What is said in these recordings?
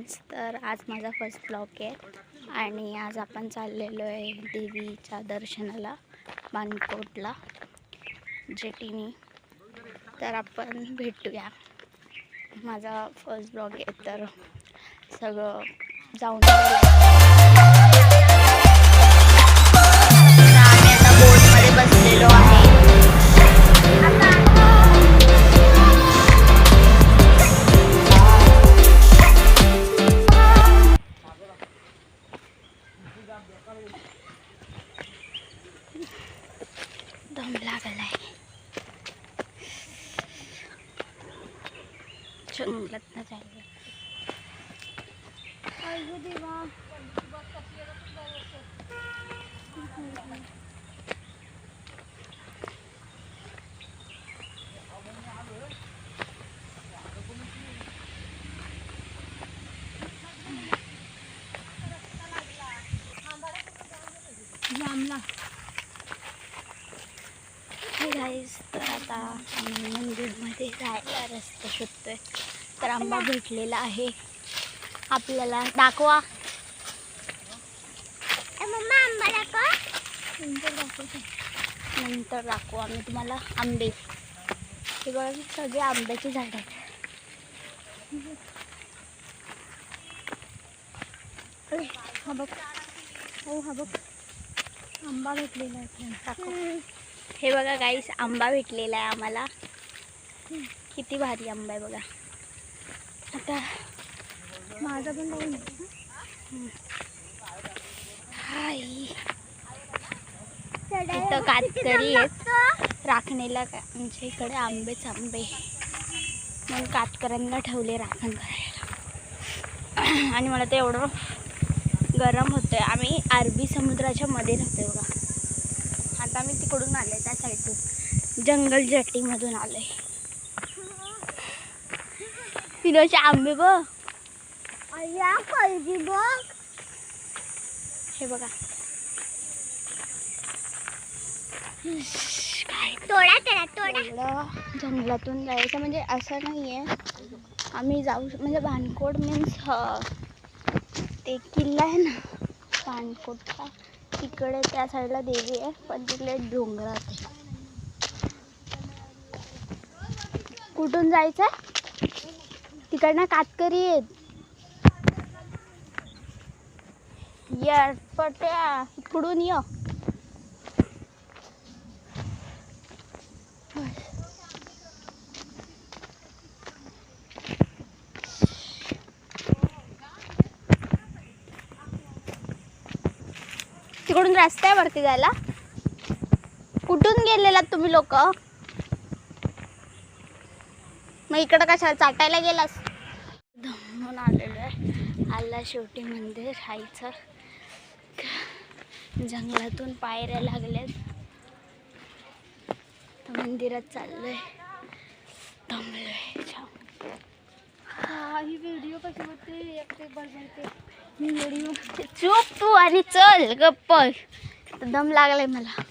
Friends, तर आज माझा फर्स्ट ब्लॉग आहे आणि आज आपण चाललेलो आहे देवीच्या दर्शनाला मानकोटला जेटीनी. तर आपण भेटूया. माझा फर्स्ट ब्लॉग आहे तर सगळं जाऊन आम्ही आता बोटमध्ये बसलेलो आहे. दम लागलाय. जंगलात ना जायला. गाईज, तर आता आम्ही मंदिरमध्ये जायला रस्ता शोधतोय. तर आंबा भेटलेला आहे आपल्याला. दाखवा आंबा, दाखवा. नंतर दाखवू आम्ही तुम्हाला आंबे. हे बघा, सगळे आंब्याची झाड आहेत. हा बघ, हो हा बघ, आंबा भेटलेला आहे. दाखव. हे बघा गाईस, आंबा भेटलेला आहे आम्हाला. किती भारी आंबा आहे बघा. आता माझा पण बघून इथं कातकरी आहेत राखणीला. आमच्या इकडे आंबेच आंबे, मग कातकऱ्यांना ठेवले राखण करायला. आणि मला ते एवढं गरम होतंय. आम्ही अरबी समुद्राच्या मध्ये राहतोय बघा. आता मी तिकडून आले, त्या साईडून जंगल जेटीमधून आले. पिलोचे आंबे बघ, हे बघा. काय तोडा. जंगलातून जायचं म्हणजे असं नाही आहे. आम्ही जाऊ म्हणजे बाणकोट मीन्स ते किल्ला आहे ना बाणकोटचा, तिकडे त्या साईडला देवी आहे, पण तिकडे डोंगरात आहे. कुठून जायचं? तिकडनं कातकरी आहेत. पट्या इकडून ये. तिकडून रस्ता आहे वरती जायला. कुठून गेलेलात तुम्ही लोक? मग इकडं कशाला चाटायला गेलास? दमून आलेलो आहे. आला शेवटी मंदिर राहायचं. जंगलातून पायऱ्या लागल्यात. मंदिरात चाललोय. दमलोय. ही व्हिडिओ कशी होते? एकटे बडबडते. मी व्हिडिओ. चूप तू आणि चल गप्प. दम लागलाय मला.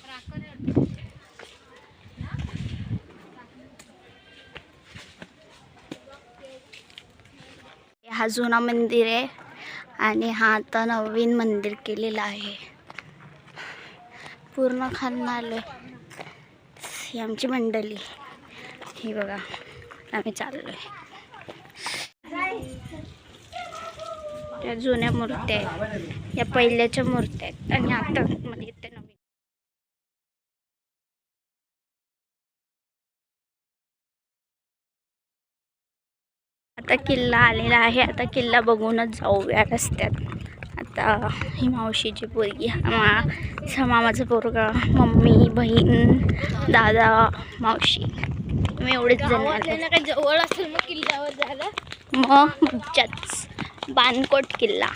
हा जुना मंदिर आहे आणि हा आता नवीन मंदिर केलेलं आहे. पूर्ण खालून आलोय. ही आमची मंडळी. ही बघा, आम्ही चाललोय. त्या जुन्या मूर्त्या आहेत, या पहिल्याच्या मूर्त्या आहेत आणि आता मध्ये ते नवीन. आता किल्ला आलेला आहे. आता किल्ला बघूनच जाऊया रस्त्यात. आता ही मावशीची पोरगी, मामाचं पोरगा, मम्मी, बहीण, दादा, मावशी, मी एवढेच जण आले. काय जवळ असेल मग किल्ल्यावर जायला. मग मज्जाच. बाणकोट किल्ला.